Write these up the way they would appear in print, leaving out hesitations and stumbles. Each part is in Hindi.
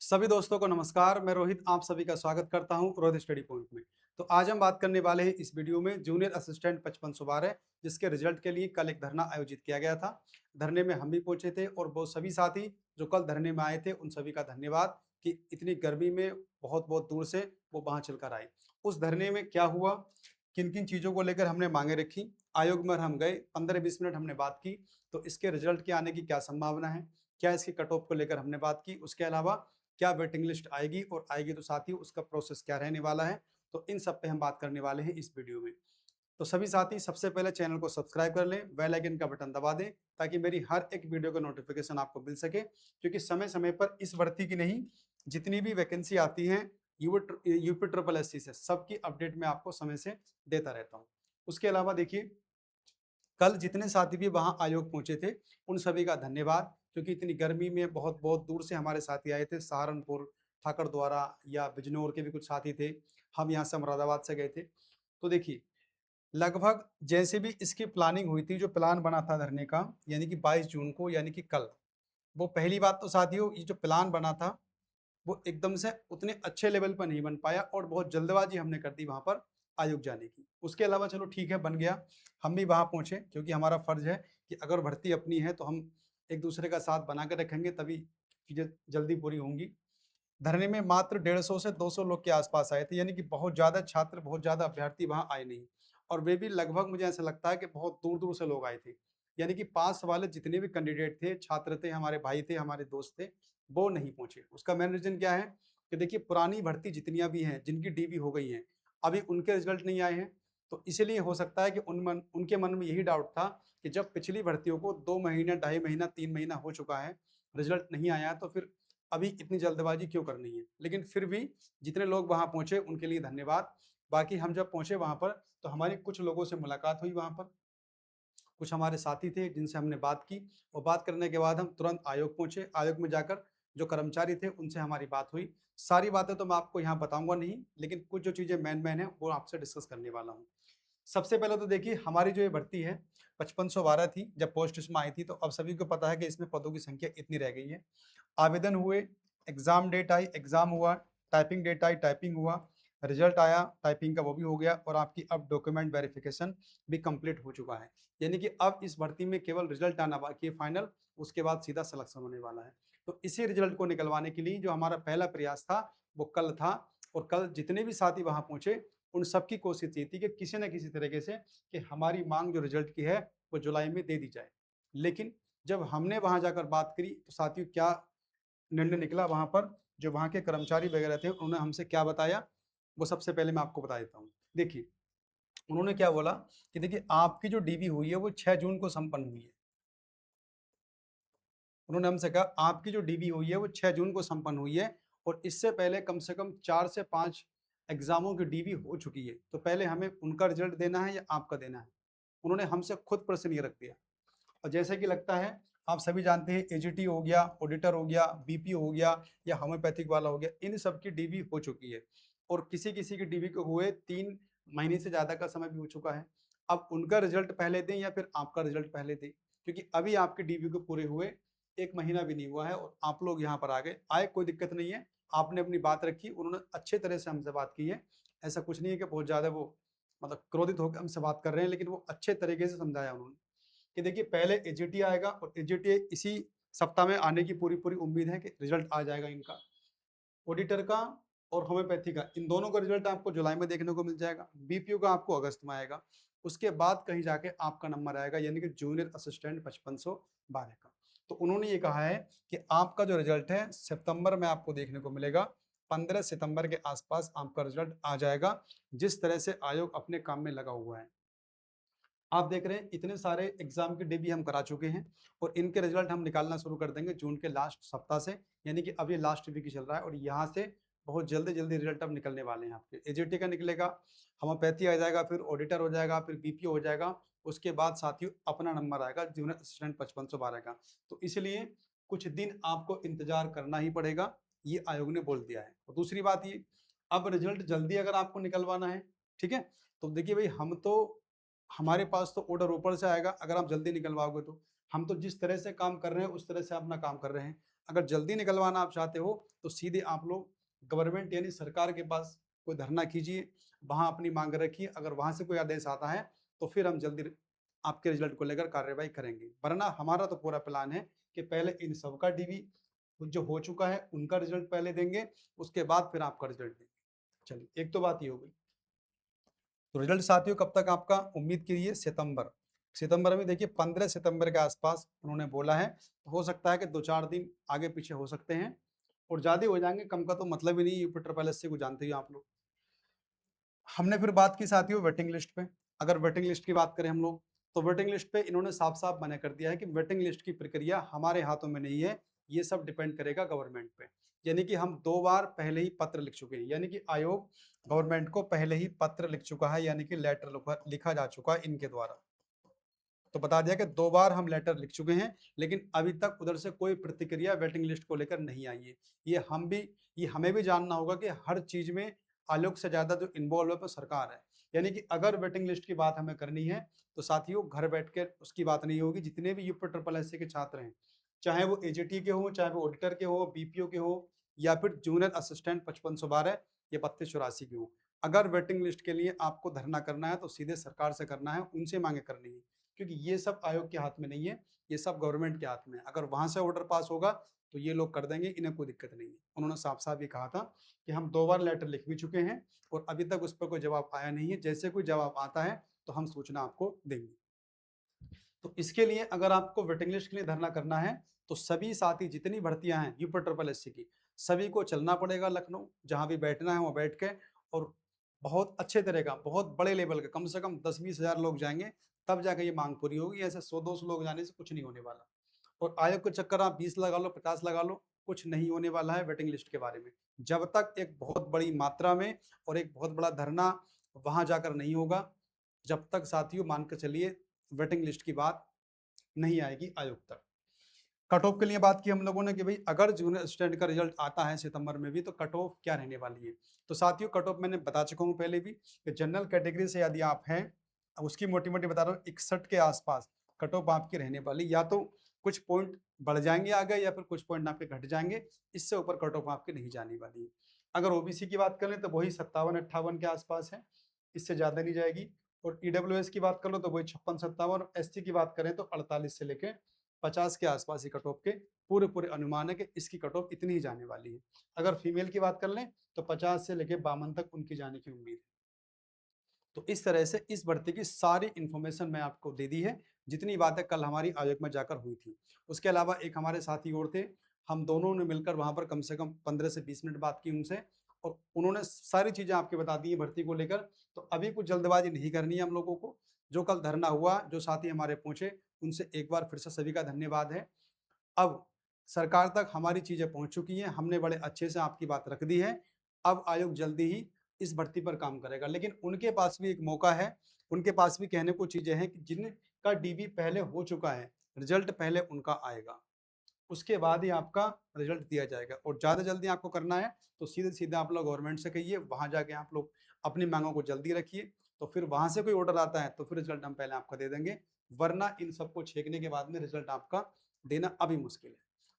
सभी दोस्तों को नमस्कार। मैं रोहित आप सभी का स्वागत करता हूं रोहित स्टडी पॉइंट में। तो आज हम बात करने वाले हैं इस वीडियो में जूनियर असिस्टेंट 5512 जिसके रिजल्ट के लिए कल एक धरना आयोजित किया गया था। धरने में हम भी पहुंचे थे और वो सभी साथी जो कल धरने में आए थे उन सभी का धन्यवाद कि इतनी गर्मी में बहुत बहुत दूर से वो वहां चलकर आए। उस धरने में क्या हुआ, किन किन चीज़ों को लेकर हमने मांगे रखी, आयोग में हम गए, 15-20 मिनट हमने बात की। तो इसके रिजल्ट के आने की क्या संभावना है, क्या इसकी कट ऑफ को लेकर हमने बात की, उसके अलावा क्या वेटिंग लिस्ट आएगी और आएगी तो साथ ही उसका प्रोसेस क्या रहने वाला है। तो इन सब पे हम बात करने वाले हैं इस वीडियो में। तो सभी साथी सबसे पहले चैनल को सब्सक्राइब कर लें, बेल आइकन का बटन दबा दें ताकि मेरी हर एक वीडियो का नोटिफिकेशन आपको मिल सके, क्योंकि समय समय पर इस भर्ती की नहीं जितनी भी वैकेंसी आती हैं यूपी ट्रिपल एस सी से सबकी अपडेट मैं आपको समय से देता रहता हूँ। उसके अलावा देखिए, कल जितने साथी भी वहां आयोग पहुंचे थे उन सभी का धन्यवाद, क्योंकि इतनी गर्मी में बहुत बहुत दूर से हमारे साथी आए थे। सहारनपुर, ठाकर द्वारा या बिजनौर के भी कुछ साथी थे। हम यहाँ से मुरादाबाद से गए थे। तो देखिए, लगभग जैसे भी इसकी प्लानिंग हुई थी, जो प्लान बना था धरने का, यानी कि 22 जून को, यानी कि कल, वो पहली बात तो साथियों ये जो प्लान बना था वो एकदम से उतने अच्छे लेवल पर नहीं बन पाया और बहुत जल्दबाजी हमने कर दी वहाँ पर आयोग जाने की। उसके अलावा चलो ठीक है, बन गया, हम भी वहाँ पहुँचे, क्योंकि हमारा फ़र्ज़ है कि अगर भर्ती अपनी है तो हम एक दूसरे का साथ बना के रखेंगे, तभी चीज़ें जल्दी पूरी होंगी। धरने में मात्र 150 से 200 लोग के आसपास आए थे, यानी कि बहुत ज़्यादा छात्र, बहुत ज़्यादा अभ्यर्थी वहाँ आए नहीं। और वे भी लगभग, मुझे ऐसा लगता है कि बहुत दूर-दूर से लोग आए थे। यानी कि पास वाले जितने भी कैंडिडेट थे, छात्र थे, हमारे भाई थे, हमारे दोस्त थे, वो नहीं पहुँचे। उसका मेन रीज़न क्या है कि देखिए, पुरानी भर्ती जितनियाँ भी हैं, जिनकी डीबी हो गई हैं, अभी उनके रिज़ल्ट नहीं आए हैं। तो इसीलिए हो सकता है कि उनके मन में यही डाउट था कि जब पिछली भर्तियों को 2 महीना, ढाई महीना, 3 महीना हो चुका है, रिज़ल्ट नहीं आया, तो फिर अभी इतनी जल्दबाजी क्यों करनी है। लेकिन फिर भी जितने लोग वहाँ पहुँचे उनके लिए धन्यवाद। बाकी हम जब पहुँचे वहाँ पर तो हमारी कुछ लोगों से मुलाकात हुई वहाँ पर। कुछ हमारे साथी थे जिनसे हमने बात की और बात करने के बाद हम तुरंत आयोग पहुँचे। आयोग में जाकर जो कर्मचारी थे उनसे हमारी बात हुई। सारी बातें तो मैं आपको यहाँ बताऊँगा नहीं, लेकिन कुछ जो चीज़ें मेन हैं वो आपसे डिस्कस करने वाला हूँ। सबसे पहले तो देखिए, हमारी जो ये भर्ती है 5512 थी जब पोस्ट इसमें आई थी, तो अब सभी को पता है कि इसमें पदों की संख्या इतनी रह गई है। आवेदन हुए, एग्ज़ाम डेट आई, एग्ज़ाम हुआ, टाइपिंग डेट आई, टाइपिंग हुआ, रिज़ल्ट आया, टाइपिंग का वो भी हो गया और आपकी अब डॉक्यूमेंट वेरिफ़िकेशन भी कंप्लीट हो चुका है। यानी कि अब इस भर्ती में केवल रिज़ल्ट आना बाकी है फाइनल, उसके बाद सीधा सिलेक्शन होने वाला है। तो इसी रिज़ल्ट को निकलवाने के लिए जो हमारा पहला प्रयास था, वो कल था। और कल जितने भी साथी वहाँ पहुँचे, उन सबकी कोशिश ये थी कि किसी न किसी तरीके से कि हमारी माँग जो रिज़ल्ट की है, वो जुलाई में दे दी जाए। लेकिन जब हमने वहाँ जाकर बात करी, तो साथियों क्या निर्णय निकला वहाँ पर, जो वहाँ के कर्मचारी वगैरह थे, उन्होंने हमसे क्या बताया, वो सबसे पहले मैं आपको बता देता हूँ। देखिए, उन्होंने क्या बोला कि देखिए, आपकी जो डीबी हुई है, वो 6 जून को संपन्न हुई है। उन्होंने हमसे कहा, आपकी जो डीबी हुई है, वो 6 जून को संपन्न हुई है और इससे पहले कम से कम 4 से 5 एग्ज़ामों की डीबी हो चुकी है। तो पहले हमें उनका रिज़ल्ट देना है या आपका देना है? उन्होंने हमसे खुद प्रश्न ये रख दिया। और जैसे कि लगता है, आप सभी जानते हैं, एजीटी हो गया, ऑडिटर हो गया, बीपीओ हो गया या होम्योपैथिक वाला हो गया, इन सब की डीबी हो चुकी है और किसी-किसी की डीबी को हुए 3 महीने से ज़्यादा का समय भी हो चुका है। अब उनका रिज़ल्ट पहले दें या फिर आपका रिज़ल्ट पहले दें? क्योंकि अभी आपकी डीबी को पूरे हुए 1 महीना भी नहीं हुआ है और आप लोग यहाँ पर आ गए। आए, कोई दिक्कत नहीं है, आपने अपनी बात रखी, उन्होंने अच्छे तरह से हमसे बात की है। ऐसा कुछ नहीं है कि बहुत ज़्यादा वो मतलब क्रोधित होकर हमसे बात कर रहे हैं, लेकिन वो अच्छे तरीके से समझाया उन्होंने। कि देखिए, पहले एजीटी आएगा और एजीटी इसी सप्ताह में आने की पूरी-पूरी उम्मीद है कि रिज़ल्ट आ जाएगा इनका। ऑडिटर का और होम्योपैथी का, इन दोनों का रिज़ल्ट आपको जुलाई में देखने को मिल जाएगा। बीपीओ का आपको अगस्त में आएगा। उसके बाद कहीं जाके आपका नंबर आएगा, यानी कि जूनियर असिस्टेंट 5512 का। तो उन्होंने ये कहा है कि आपका जो रिज़ल्ट है सितंबर में आपको देखने को मिलेगा। 15 सितंबर के आस-पास आपका रिज़ल्ट आ जाएगा, जिस तरह से आयोग अपने काम में लगा हुआ है। आप देख रहे हैं, इतने सारे एग्जाम की डिबी हम करा चुके हैं और इनके रिजल्ट हम निकालना शुरू कर देंगे जून के लास्ट सप्ताह से। यानी कि अब ये लास्ट वीक ही चल रहा है और यहाँ से बहुत जल्दी जल्दी रिजल्ट अब निकलने वाले हैं आपके। एजीटी का निकलेगा, होम्योपैथी आ जाएगा, फिर ऑडिटर हो जाएगा, फिर बीपीओ हो जाएगा। उसके बाद साथियों अपना नंबर आएगा जूनियर असिस्टेंट 5512 का। तो इसलिए कुछ दिन आपको इंतजार करना ही पड़ेगा, ये आयोग ने बोल दिया है। और दूसरी बात ये, अब रिजल्ट जल्दी अगर आपको निकलवाना है, ठीक है, तो देखिए भाई, हम तो, हमारे पास तो ऑर्डर ऊपर से आएगा अगर आप जल्दी निकलवाओगे तो। हम तो जिस तरह से काम कर रहे हैं उस तरह से अपना काम कर रहे हैं। अगर जल्दी निकलवाना आप चाहते हो तो सीधे आप लोग गवर्नमेंट यानी सरकार के पास कोई धरना कीजिए, वहाँ अपनी मांग रखिए। अगर वहाँ से कोई आदेश आता है तो फिर हम जल्दी आपके रिजल्ट को लेकर कार्रवाई करेंगे। वरना हमारा तो पूरा प्लान है कि पहले इन सबका डीवी जो हो चुका है उनका रिजल्ट पहले देंगे, उसके बाद फिर आपका रिजल्ट देंगे। चलिए, एक तो बात ये हो गई। तो रिजल्ट साथियों कब तक आपका उम्मीद कीजिए? सितंबर। सितंबर में देखिए 15 सितंबर के आसपास उन्होंने बोला है। तो हो सकता है कि 2-4 दिन आगे पीछे हो सकते हैं और ज़्यादा हो जाएंगे, कम का तो मतलब ही नहीं। यूपिटर पैलेस को जानते ही आप लोग। हमने फिर बात की साथियों वेटिंग लिस्ट पे। अगर वेटिंग लिस्ट की बात करें हम लोग, तो वेटिंग लिस्ट पे इन्होंने साफ साफ मना कर दिया है कि वेटिंग लिस्ट की प्रक्रिया हमारे हाथों में नहीं है, ये सब डिपेंड करेगा गवर्नमेंट पे। यानी कि हम 2 बार पहले ही पत्र लिख चुके हैं, यानी कि आयोग गवर्नमेंट को पहले ही पत्र लिख चुका है, यानी कि लेटर लिखा जा चुका है इनके द्वारा। तो बता दिया कि 2 बार हम लेटर लिख चुके हैं, लेकिन अभी तक उधर से कोई प्रतिक्रिया वेटिंग लिस्ट को लेकर नहीं आई है। ये हमें भी जानना होगा कि हर चीज में आयोग से ज्यादा जो इन्वॉल्व है वो सरकार है। यानी कि अगर वेटिंग लिस्ट की बात हमें करनी है तो साथियों घर बैठ के उसकी बात नहीं होगी। जितने भी यूपी ट्रिपल एस सी के छात्र हैं, चाहे वो एजीटी के हो, चाहे वो ऑडिटर के हो, बीपीओ के हो, या फिर जूनियर असिस्टेंट 5512 या 3284 के हो, अगर वेटिंग लिस्ट के लिए आपको धरना करना है तो सीधे सरकार से करना है, उनसे मांगे करनी है। क्योंकि ये सब आयोग के हाथ में नहीं है, ये सब गवर्नमेंट के हाथ में है। अगर वहां से ऑर्डर पास होगा तो ये लोग कर देंगे, इन्हें कोई दिक्कत नहीं है। उन्होंने साफ साफ ये कहा था कि हम 2 बार लेटर लिख भी चुके हैं और अभी तक उस पर कोई जवाब आया नहीं है। जैसे कोई जवाब आता है तो हम सूचना आपको देंगे। तो इसके लिए अगर आपको वेटिंग लिस्ट के लिए धरना करना है तो सभी साथी जितनी भर्तियां हैं यूपी ट्रिपल एस सी की, सभी को चलना पड़ेगा लखनऊ, जहां भी बैठना है वहां बैठ के। और बहुत अच्छे तरह का, बहुत बड़े लेवल का, कम से कम 10-20 हजार लोग जाएंगे, तब जाकर ये मांग पूरी होगी। ऐसे 100-200 लोग जाने से कुछ नहीं होने वाला। और आयोग के चक्कर आप 20 लगा लो, 50 लगा लो, कुछ नहीं होने वाला है वेटिंग लिस्ट के बारे में। जब तक एक बहुत बड़ी मात्रा में और एक बहुत बड़ा धरना वहां जाकर नहीं होगा, जब तक साथियों मान के चलिए वेटिंग लिस्ट की बात नहीं आएगी आयोग तक। कट ऑफ के लिए बात की हम लोगों ने कि भाई अगर जूनियर असिस्टेंट का रिजल्ट आता है सितंबर में भी तो कट ऑफ क्या रहने वाली है। तो साथियों कट ऑफ मैंने बता चुका हूँ पहले भी कि जनरल कैटेगरी से यदि आप हैं, उसकी मोटी मोटी बता रहा हूँ 61 के आसपास कट ऑफ आपकी रहने वाली। या तो कुछ पॉइंट बढ़ जाएंगे आगे या फिर कुछ पॉइंट आपके घट जाएंगे, इससे ऊपर कट ऑफ आपकी नहीं जाने वाली है। अगर ओबीसी की बात करें तो वही 57-58 के आसपास है, इससे ज्यादा नहीं जाएगी। और ईडब्ल्यूएस की बात कर लो तो वही 56-57। और एसटी की बात करें तो 48 से लेके 50 के आसपास ही कट ऑफ के पूरे पूरे अनुमान है कि इसकी कट ऑफ इतनी ही जाने वाली है। अगर फीमेल की बात कर लें तो 50 से लेके 52 तक उनकी जाने की उम्मीद है। तो इस तरह से इस भर्ती की सारी इंफॉर्मेशन मैं आपको दे दी है, जितनी बातें कल हमारी आयोग में जाकर हुई थी। उसके अलावा एक हमारे साथी और थे, हम दोनों ने मिलकर वहां पर कम से कम 15 से 20 मिनट बात की उनसे, और उन्होंने सारी चीजें आपके बता दी है भर्ती को लेकर। तो अभी कुछ जल्दबाजी नहीं करनी है हम लोगों को। जो कल धरना हुआ, जो साथी हमारे पहुंचे, उनसे एक बार फिर से सभी का धन्यवाद है। अब सरकार तक हमारी चीजें पहुंच चुकी हैं, हमने बड़े अच्छे से आपकी बात रख दी है। अब आयोग जल्दी ही इस भर्ती पर काम करेगा, लेकिन उनके पास भी एक मौका है, उनके पास भी कहने को चीजें हैं कि जिनका डीबी पहले हो चुका है, रिजल्ट पहले उनका आएगा, उसके बाद ही आपका रिजल्ट दिया जाएगा। और ज़्यादा जल्दी आपको करना है तो सीधे सीधे आप लोग गवर्नमेंट से कहिए, वहाँ जाके आप लोग अपनी मांगों को जल्दी रखिए। तो फिर वहाँ से कोई ऑर्डर आता है तो फिर रिजल्ट हम पहले आपका दे देंगे, वरना इन सबको छेकने के बाद में रिजल्ट आपका देना अभी मुश्किल है।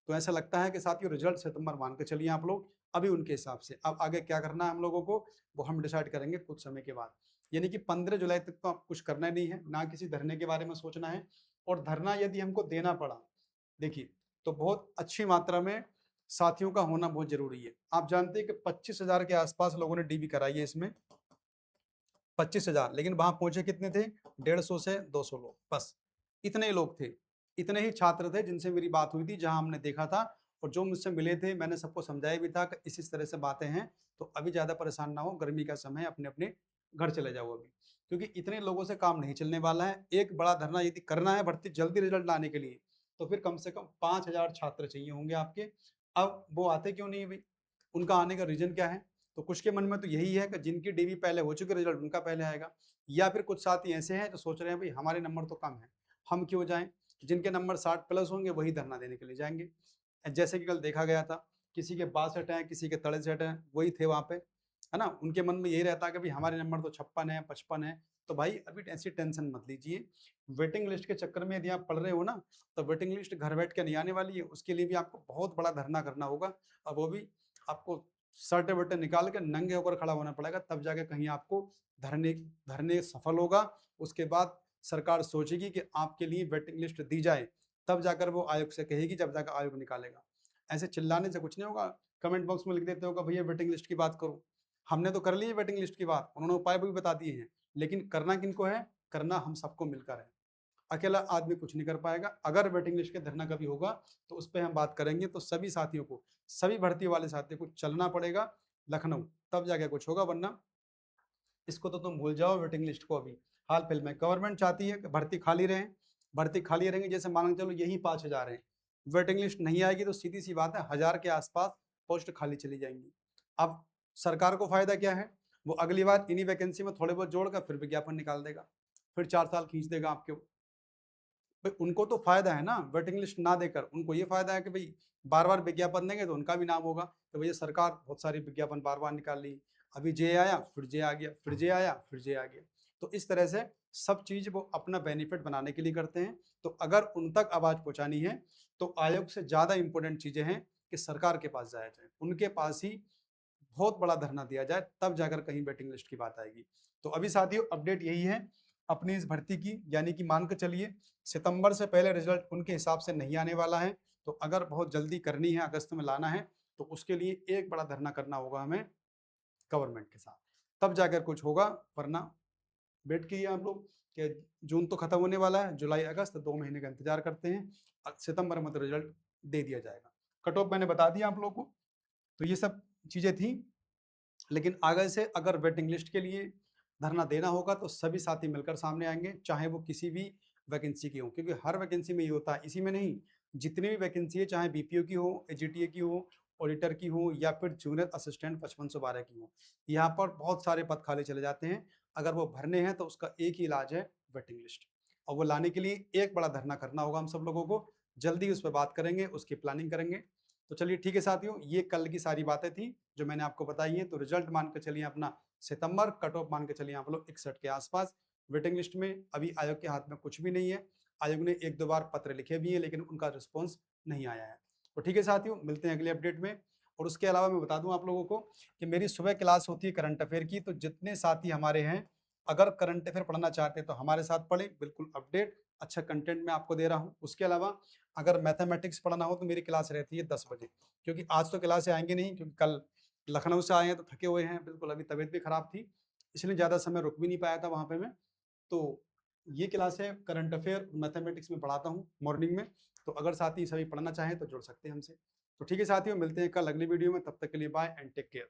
तो ऐसा लगता है कि साथियों रिजल्ट सितंबर मान के चलिए आप लोग, अभी उनके हिसाब से। अब आगे क्या करना है हम लोगों को वो हम डिसाइड करेंगे कुछ समय के बाद। यानी कि 15 जुलाई तक तो आप कुछ करना नहीं है, ना किसी धरने के बारे में सोचना है। और धरना यदि हमको देना पड़ा, देखिए, तो बहुत अच्छी मात्रा में साथियों का होना बहुत जरूरी है। आप जानते हैं कि 25,000 के आसपास लोगों ने डीबी कराई है इसमें, 25,000, लेकिन वहां पहुंचे कितने थे? 150 से 200 लोग, बस इतने ही लोग थे। इतने ही छात्र थे जिनसे मेरी बात हुई थी, जहां हमने देखा था। और जो मुझसे मिले थे मैंने सबको समझाया भी था कि इस तरह से बातें हैं, तो अभी ज्यादा परेशान ना हो, गर्मी का समय है, अपने अपने घर चले जाओ अभी, क्योंकि इतने लोगों से काम नहीं चलने वाला है। एक बड़ा धरना यदि करना है भर्ती जल्दी रिजल्ट लाने के लिए, तो फिर कम से कम 5,000 छात्र चाहिए होंगे आपके। अब वो आते क्यों नहीं भाई? उनका आने का रीजन क्या है? तो कुछ के मन में तो यही है कि जिनकी डीवी पहले हो चुके रिजल्ट उनका पहले आएगा, या फिर कुछ साथी ऐसे हैं जो सोच रहे हैं भाई हमारे नंबर तो कम है, हम क्यों जाएं, जिनके नंबर 60 प्लस होंगे वही धरना देने के लिए जाएंगे। जैसे कि कल देखा गया था, किसी के 62 हैं, किसी के 63 हैं, वही थे वहां पे, है ना। उनके मन में यही रहता है कि भाई हमारे नंबर तो 56 है, 55 है, तो भाई अभी ऐसी टेंशन मत लीजिए। वेटिंग लिस्ट के चक्कर में यदि आप पढ़ रहे हो ना, तो वेटिंग लिस्ट घर बैठ के नहीं आने वाली है, उसके लिए भी आपको बहुत बड़ा धरना करना होगा। और वो भी आपको शर्ट वर्टे निकाल के नंगे होकर खड़ा होना पड़ेगा, तब जाके कहीं आपको धरने धरने सफल होगा। उसके बाद सरकार सोचेगी कि आपके लिए वेटिंग लिस्ट दी जाए, तब जाकर वो आयोग से कहेगी, जब जाकर आयोग निकालेगा। ऐसे चिल्लाने से कुछ नहीं होगा। कमेंट बॉक्स में लिख देते होगा भैया वेटिंग लिस्ट की बात करो, हमने तो कर ली है वेटिंग लिस्ट की बात, उन्होंने उपाय भी बता दिए हैं, लेकिन करना किनको है? करना हम सबको मिलकर है। अकेला आदमी कुछ नहीं कर पाएगा। अगर वेटिंग लिस्ट के धरना कभी होगा तो उस पर हम बात करेंगे, तो सभी साथियों को, सभी भर्ती वाले साथियों को चलना पड़ेगा लखनऊ, तब जाके कुछ होगा। वरना इसको तो तुम भूल जाओ वेटिंग लिस्ट को। अभी हाल फिलहाल में गवर्नमेंट चाहती है कि भर्ती खाली रहे, भर्ती खाली रहेंगे, जैसे मान के चलो यही 5,000 है, वेटिंग लिस्ट नहीं आएगी तो सीधी सी बात है 1,000 के आसपास पोस्ट खाली चली जाएंगी। अब सरकार को फायदा क्या है? वो अगली बार इन्हीं वैकेंसी में थोड़े बहुत जोड़कर फिर विज्ञापन निकाल देगा, फिर 4 साल खींच देगा आपके। भाई उनको तो फायदा है ना वेटिंग लिस्ट ना देकर, उनको ये फायदा है कि भाई बार बार विज्ञापन देंगे तो उनका भी नाम होगा। तो भैया सरकार बहुत सारी विज्ञापन बार बार निकाल ली, अभी जे आया फिर जे आ गया, फिर जे आया फिर जे आ गया। तो इस तरह से सब चीज वो अपना बेनिफिट बनाने के लिए करते हैं। तो अगर उन तक आवाज पहुंचानी है तो आयोग से ज्यादा इंपॉर्टेंट चीजें हैं कि सरकार के पास जाया जाए, उनके पास ही बहुत बड़ा धरना दिया जाए, तब जाकर कहीं वेटिंग लिस्ट की बात आएगी। तो अभी साथियों अपडेट यही है अपनी इस भर्ती की, यानी कि मान के चलिए सितंबर से पहले रिजल्ट उनके हिसाब से नहीं आने वाला है। तो अगर बहुत जल्दी करनी है, अगस्त में लाना है, तो उसके लिए एक बड़ा धरना करना होगा हमें गवर्नमेंट के साथ, तब जाकर कुछ होगा। वरना वेट कीजिए आप लोग कि जून तो खत्म होने वाला है, जुलाई अगस्त 2 महीने का इंतजार करते हैं, सितंबर में तो रिजल्ट दे दिया जाएगा। कट ऑफ मैंने बता दिया आप लोग को। तो ये सब चीजें थी, लेकिन आगे से अगर वेटिंग लिस्ट के लिए धरना देना होगा तो सभी साथी मिलकर सामने आएंगे, चाहे वो किसी भी वैकेंसी की हो, क्योंकि हर वैकेंसी में ये होता है, इसी में नहीं, जितनी भी वैकेंसी है, चाहे बीपीओ की हो, एजीटीए की हो, ऑडिटर की हो, या फिर जूनियर असिस्टेंट 5512 की हो, यहाँ पर बहुत सारे पद खाली चले जाते हैं। अगर वो भरने हैं तो उसका एक ही इलाज है, वेटिंग लिस्ट, और वो लाने के लिए एक बड़ा धरना करना होगा हम सब लोगों को। जल्दी उस पर बात करेंगे, उसकी प्लानिंग करेंगे। तो चलिए ठीक है साथियों, ये कल की सारी बातें थी जो मैंने आपको बताई है। तो रिजल्ट मान के चलिए अपना सितंबर, कट ऑफ मान के चलिए आप लोग 61 के आसपास। वेटिंग लिस्ट में अभी आयोग के हाथ में कुछ भी नहीं है। आयोग ने 1-2 बार पत्र लिखे भी हैं, लेकिन उनका रिस्पॉन्स नहीं आया है। तो ठीक है साथियों, मिलते हैं अगले अपडेट में। और उसके अलावा मैं बता दूं आप लोगों को कि मेरी सुबह क्लास होती है करंट अफेयर की, तो जितने साथी हमारे हैं अगर करंट अफेयर पढ़ना चाहते हैं तो हमारे साथ पढ़ें, बिल्कुल अपडेट अच्छा कंटेंट मैं आपको दे रहा हूँ। उसके अलावा अगर मैथमेटिक्स पढ़ना हो तो मेरी क्लास रहती है 10 बजे, क्योंकि आज तो क्लास से आएंगे नहीं, क्योंकि कल लखनऊ से आए हैं तो थके हुए हैं बिल्कुल, अभी तबीयत भी खराब थी, इसलिए ज़्यादा समय रुक भी नहीं पाया था वहाँ पे मैं। तो ये क्लास है करंट अफेयर मैथमेटिक्स में पढ़ाता हूँ मॉर्निंग में। तो अगर साथी सभी पढ़ना चाहें तो जुड़ सकते हैं हमसे। तो ठीक है साथियों, मिलते हैं कल अगली वीडियो में, तब तक के लिए बाय एंड टेक केयर।